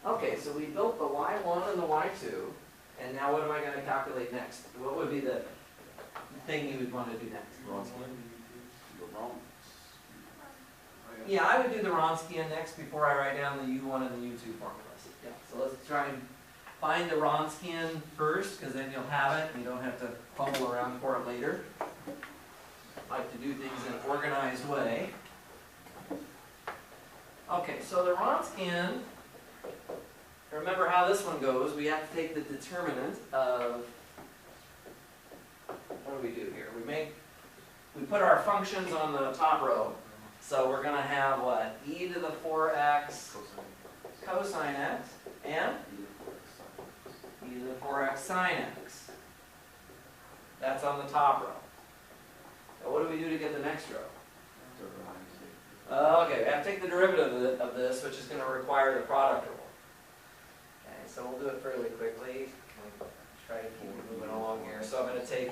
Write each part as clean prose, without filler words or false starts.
Okay, so we built the y1 and the y2, and now what am I going to calculate next? What would be the thing you would want to do next? Yeah, I would do the Wronskian next before I write down the U1 and the U2 formulas. Yeah, so let's try and find the Wronskian first, because then you'll have it and you don't have to fumble around for it later. I like to do things in an organized way. Okay, so the Wronskian, remember how this one goes. We have to take the determinant of, what do we do here? We put our functions on the top row. So we're going to have what? E to the 4x cosine x and e to the 4x sine x. That's on the top row. Now what do we do to get the next row? Okay, we have to take the derivative of this, which is going to require the product rule. Okay, so we'll do it fairly quickly. Try to keep moving along here. So I'm going to take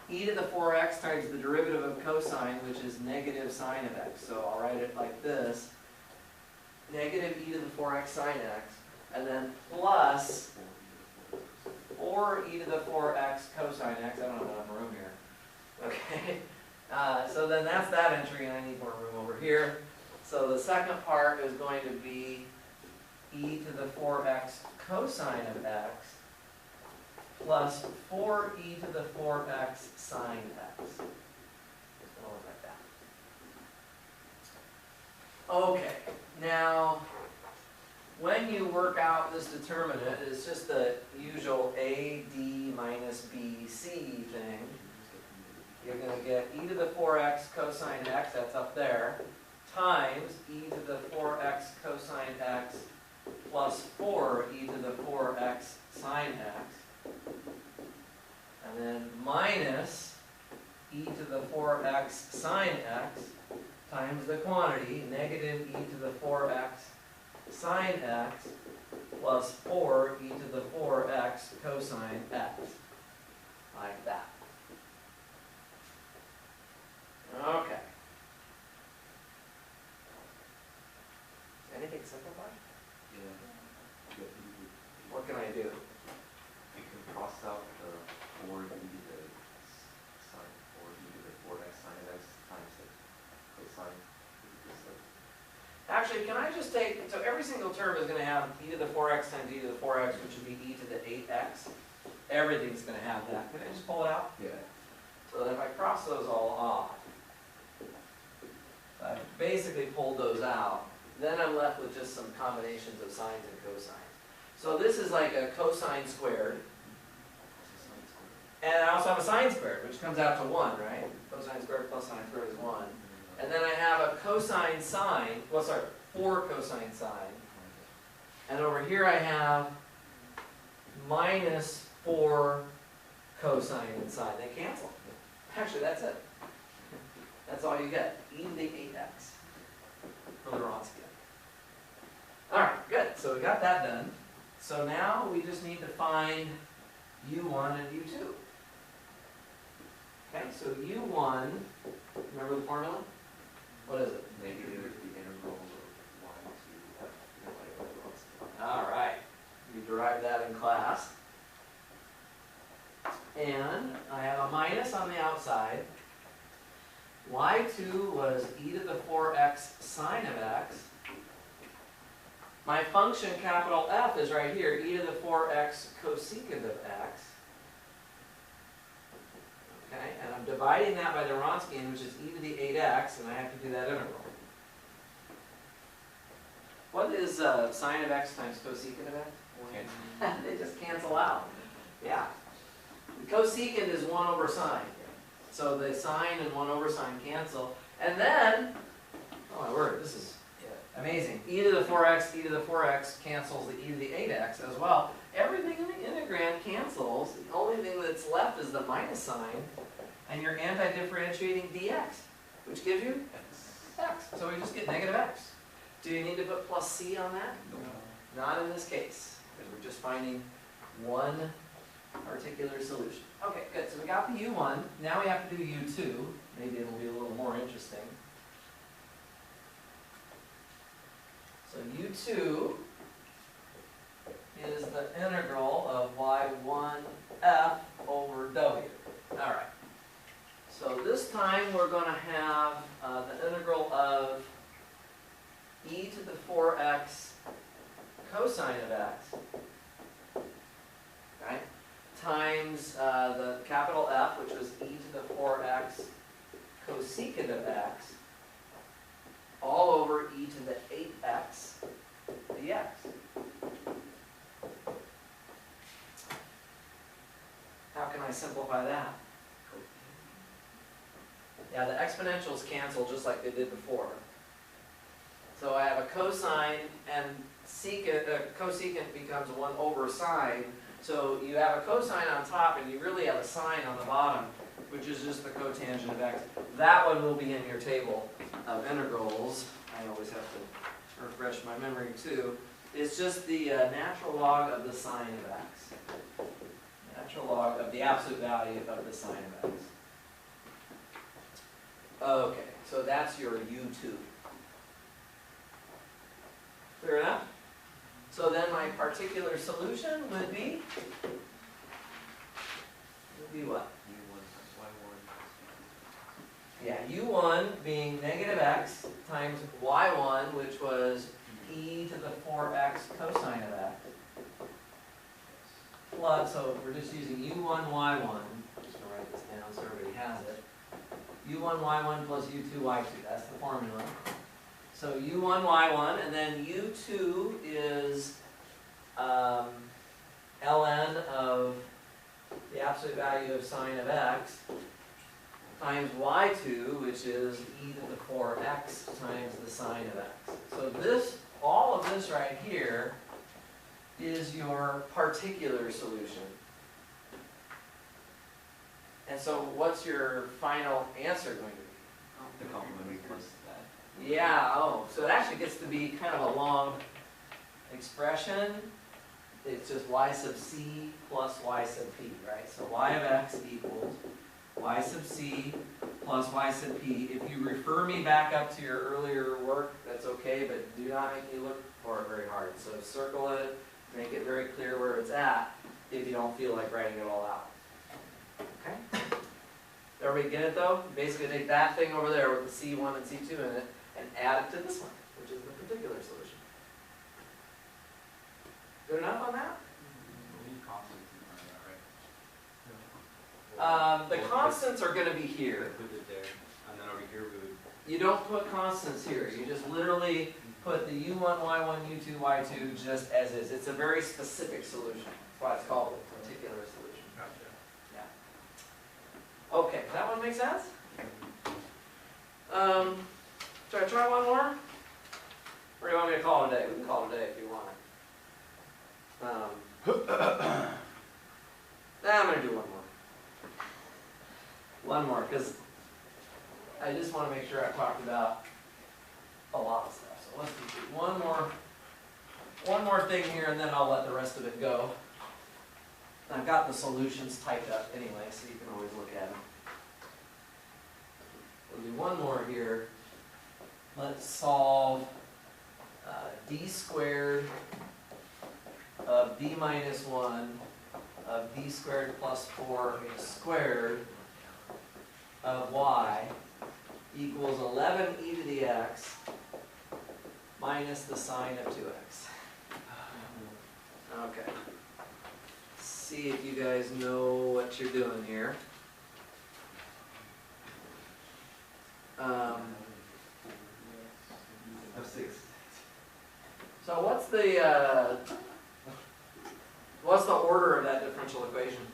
e to the 4x times the derivative of cosine, which is negative sine of x. So I'll write it like this. Negative e to the 4x sine x, and then plus 4e to the 4x cosine x. I don't have enough room here. Okay. So then that's that entry, and I need more room over here. So the second part is going to be e to the 4x cosine of x plus 4e to the 4x sine x. It's going to look like that. Okay, now when you work out this determinant, it's just the usual a, d minus b, c thing. You're going to get e to the 4x cosine x, that's up there, times e to the 4x cosine x plus 4e to the 4x sine x. And then minus e to the 4x sine x times the quantity, negative e to the 4x sine x plus 4e to the 4x cosine x. Like that. Okay. Anything simplified? Yeah. What can I do? You can cross out the 4e to the sine, 4e to the 4x sine x times the cosine. Actually, can I just take, so every single term is going to have e to the 4x times e to the 4x, which would be e to the 8x. Everything's going to have that. Can I just pull it out? Yeah. So that if I cross those all off, I basically pulled those out, then I'm left with just some combinations of sines and cosines. So this is like a cosine squared. And I also have a sine squared, which comes out to 1, right? Cosine squared plus sine squared is 1. And then I have a cosine sine, well sorry, 4 cosine sine. And over here I have minus 4 cosine and sine. They cancel. Actually, that's it. That's all you get. E to the 8x for the Wronskian. Alright, good. So we got that done. So now we just need to find U1 and U2. Okay, so U1, remember the formula? What is it? Negative the integral of y to f. Alright, you derived that in class. And I have a minus on the outside. Y2 was e to the 4x sine of x. My function, capital F, is right here, e to the 4x cosecant of x. Okay, and I'm dividing that by the Wronskian, which is e to the 8x, and I have to do that integral. What is sine of x times cosecant of x? They just cancel out. Yeah. The cosecant is 1 over sine. So the sine and 1 over sine cancel. And then, oh my word, this is amazing. E to the 4x, e to the 4x cancels the e to the 8x as well. Everything in the integrand cancels. The only thing that's left is the minus sign and your anti-differentiating dx, which gives you x. So we just get negative x. Do you need to put plus c on that? No. Not in this case, because we're just finding one particular solution. Okay, good. So we got the U1. Now we have to do U2. Maybe it'll be a little more interesting. So U2 is the integral of y1f over w. All right. So this time we're going to have the integral of e to the 4x cosine of x, right, times the capital F, which was e to the 4x cosecant of x, all over e to the 8x dx. How can I simplify that? Yeah, the exponentials cancel just like they did before. So I have a cosine, and cosecant becomes 1 over sine. So you have a cosine on top, and you really have a sine on the bottom, which is just the cotangent of x. That one will be in your table of integrals. I always have to refresh my memory too. It's just the natural log of the sine of x. Natural log of the absolute value of the sine of x. Okay, so that's your u2. Clear enough? So then my particular solution would be what? Yeah, u1 being negative x times y1, which was e to the 4x cosine of x. Plus, so we're just using u1, y1. I'm just going to write this down so everybody has it. u1, y1 plus u2, y2. That's the formula. So u1, y1, and then u2 is ln of the absolute value of sine of x times y2, which is e to the 4x times the sine of x. So this, all of this right here is your particular solution. And so what's your final answer going to be? The complementary plus that. Yeah, oh, so it actually gets to be kind of a long expression. It's just y sub c plus y sub p, right? So y of x equals y sub c plus y sub p. If you refer me back up to your earlier work, that's okay, but do not make me look for it very hard. So circle it, make it very clear where it's at if you don't feel like writing it all out. Okay? Everybody get it though? Basically take that thing over there with the C1 and C2 in it and add it to this one, which is the particular solution. Good enough on that? The constants are going to be here. Put it there, and then over here we would. You don't put constants here. You just literally put the u1, y1, u2, y2 just as is. It's a very specific solution. That's why it's called a particular solution. Gotcha. Yeah. Okay, that one make sense? Should I try one more? Or do you want me to call it a day? We can call it a day if you want. I'm going to do one more. One more, because I just want to make sure I've talked about a lot of stuff. So let's do one more thing here, and then I'll let the rest of it go. I've got the solutions typed up anyway, so you can always look at them. We'll do one more here. Let's solve d squared of d minus 1 of d squared plus 4 squared of y equals 11 e to the x minus the sine of 2x. Okay. See if you guys know what you're doing here. So what's the order of that differential equation?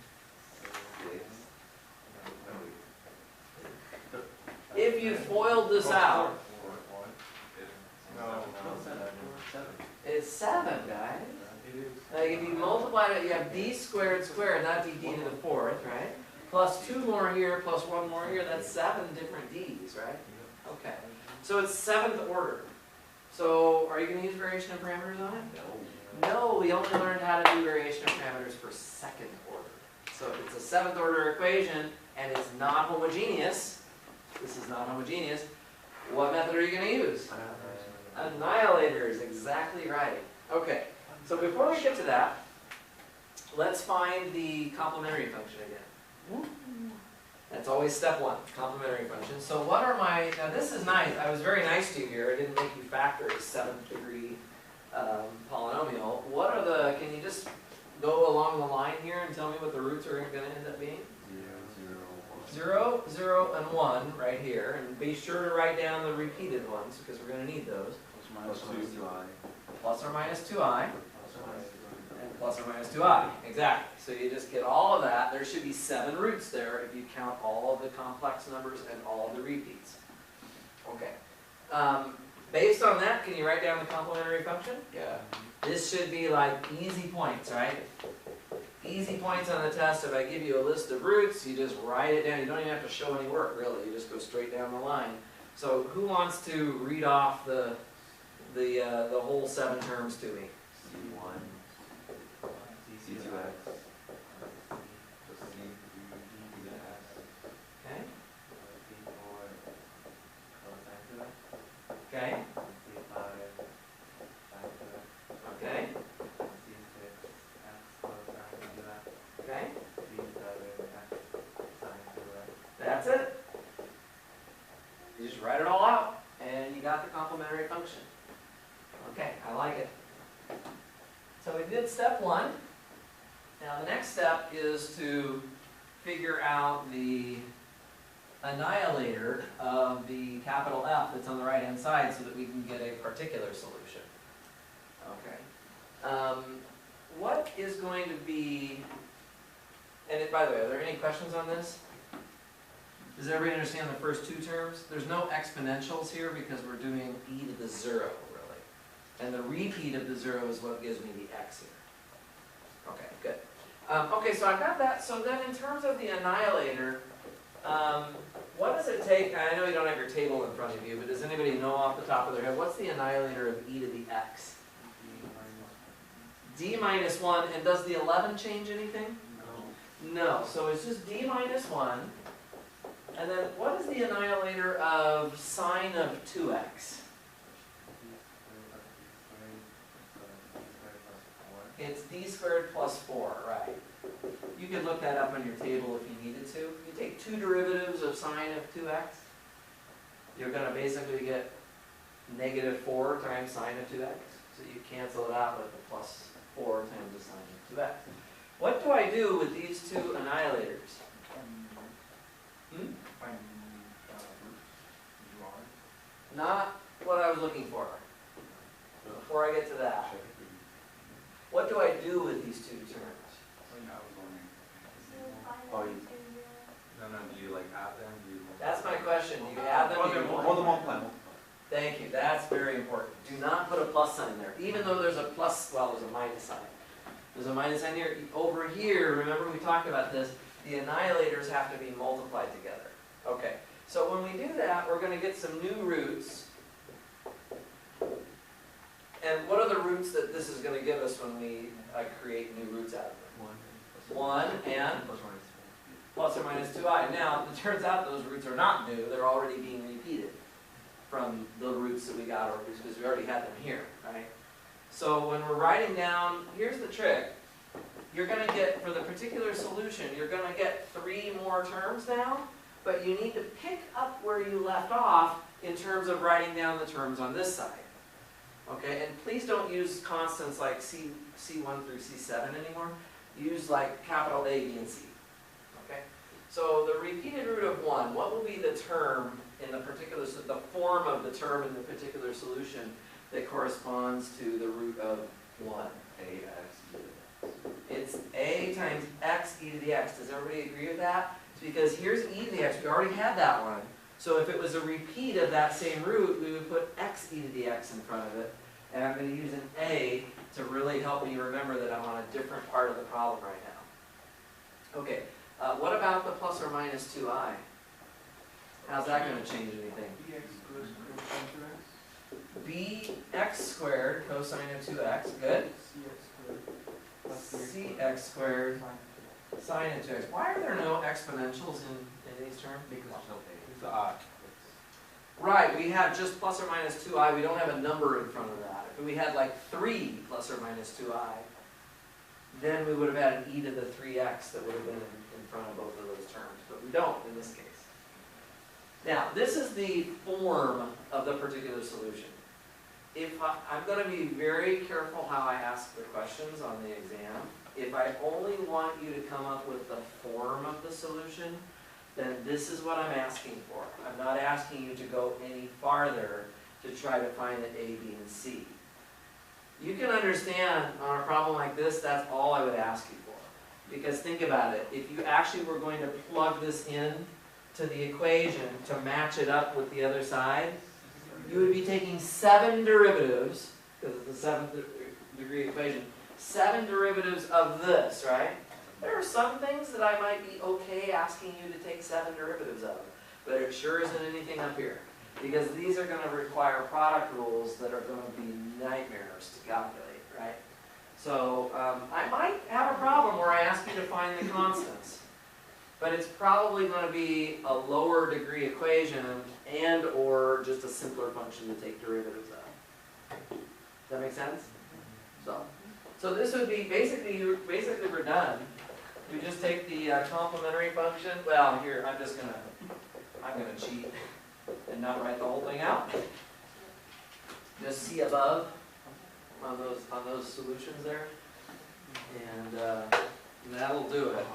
If you FOILed this out, it's 7, guys. Like if you multiply it, you have d squared squared, not d to the 4th, right? Plus 2 more here, plus 1 more here, that's 7 different d's, right? Okay. So it's 7th order. So are you going to use variation of parameters on it? No, we only learned how to do variation of parameters for 2nd order. So if it's a 7th order equation and it's not homogeneous, this is not homogeneous, what method are you going to use? Annihilators, exactly right. Okay, So before we get to that, let's find the complementary function again. That's always step one, complementary function. So what are my, now this is nice, I was very nice to you here, I didn't make you factor a 7th degree polynomial. What are the, can you just go along the line here and tell me what the roots are going to end up being? 0, 0, and 1 right here, and be sure to write down the repeated ones because we're going to need those. Plus or minus 2i. And plus or minus 2i, exactly. So you just get all of that. There should be 7 roots there if you count all of the complex numbers and all of the repeats. Okay. Based on that, can you write down the complementary function? Yeah. This should be like easy points, right? Easy points on the test. If I give you a list of roots, you just write it down. You don't even have to show any work, really. You just go straight down the line. So who wants to read off the whole 7 terms to me? C1, C2x, Okay. C4, Okay. C5, Okay. Okay. That's it. You just write it all out, and you got the complementary function. Okay, I like it. So we did step 1. Now the next step is to figure out the annihilator of the capital F that's on the right-hand side so that we can get a particular solution. Okay. What is going to be, and by the way, are there any questions on this? Does everybody understand the first 2 terms? There's no exponentials here because we're doing e to the 0, really. And the repeat of the 0 is what gives me the x here. Okay, good. Okay, so I've got that. So then in terms of the annihilator, what does it take? I know you don't have your table in front of you, but does anybody know off the top of their head, what's the annihilator of e to the x? D minus 1, and does the 11 change anything? No, so it's just d minus 1. And then what is the annihilator of sine of 2x? It's d squared plus 4, right. You could look that up on your table if you needed to. You take 2 derivatives of sine of 2x, you're going to basically get negative 4 times sine of 2x. So you cancel it out with the plus 4 times the sine of 2x. What do I do with these 2 annihilators? Not what I was looking for. Before I get to that, what do I do with these 2 terms? Oh, you Do you like add them? Do you? That's my question. Do you add them? Do you more than one plan. Thank you. That's very important. Do not put a plus sign there. Even though there's a plus, well, there's a minus sign. There's a minus sign here. Over here, remember we talked about this, the annihilators have to be multiplied together. Okay. So when we do that, we're going to get some new roots. And what are the roots that this is going to give us when we create new roots out of it? 1 and plus or minus 2i. Now, it turns out those roots are not new. They're already being repeated from the roots that we got, or because we already had them here, right? So when we're writing down, here's the trick. You're going to get, for the particular solution, you're going to get 3 more terms now, but you need to pick up where you left off in terms of writing down the terms on this side. Okay, and please don't use constants like C1 through C7 anymore. Use like capital A, B, and C. Okay, so the repeated root of 1, what will be the term in the particular, the form of the term in the particular solution that corresponds to the root of 1? It's a times x e to the x. Does everybody agree with that? It's because here's e to the x. We already had that one. So if it was a repeat of that same root, we would put x e to the x in front of it. And I'm going to use an a to really help me remember that I'm on a different part of the problem right now. Okay, what about the plus or minus 2i? How's that going to change anything? bx squared cosine of 2x, good. cx squared sine of 2x. Why are there no exponentials in these terms? Because there's no base. It's odd. Right, we have just plus or minus 2i. We don't have a number in front of that. if we had like 3 plus or minus 2i, then we would have had an e to the 3x that would have been in front of both of those terms, but we don't in this case. Now, this is the form of the particular solution. I'm going to be very careful how I ask the questions on the exam. If I only want you to come up with the form of the solution, then this is what I'm asking for. I'm not asking you to go any farther to try to find the A, B, and C. You can understand on a problem like this, that's all I would ask you for. Because think about it, if you actually were going to plug this in to the equation to match it up with the other side, you would be taking 7 derivatives, because it's the 7th degree equation, 7 derivatives of this, right? There are some things that I might be okay asking you to take 7 derivatives of, but it sure isn't anything up here. Because these are going to require product rules that are going to be nightmares to calculate, right? So I might have a problem where I ask you to find the constants. But it's probably going to be a lower degree equation and or just a simpler function to take derivatives of. Does that make sense? So this would be basically we're done. We just take the complementary function. Well, here I'm gonna cheat and not write the whole thing out. Just see above on those solutions there, and that'll do it.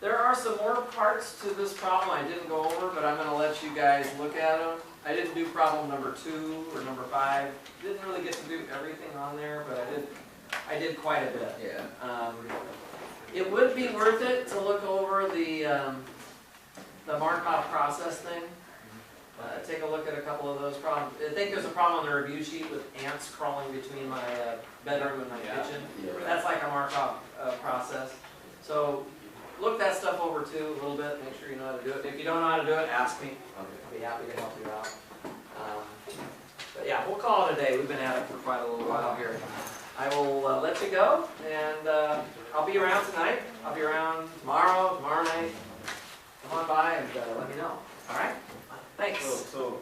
There are some more parts to this problem I didn't go over, but I'm going to let you guys look at them. I didn't do problem number 2 or number 5. Didn't really get to do everything on there, but I did quite a bit. Yeah. It would be worth it to look over the Markov process thing. Take a look at a couple of those problems. I think there's a problem on the review sheet with ants crawling between my bedroom and my kitchen. Yeah. That's like a Markov process. So look that stuff over too a little bit. Make sure you know how to do it. If you don't know how to do it, ask me. I'll be happy to help you out. But yeah, we'll call it a day. We've been at it for quite a little while here. I will let you go, and I'll be around tonight. I'll be around tomorrow night. Come on by and let me know. All right? Thanks. So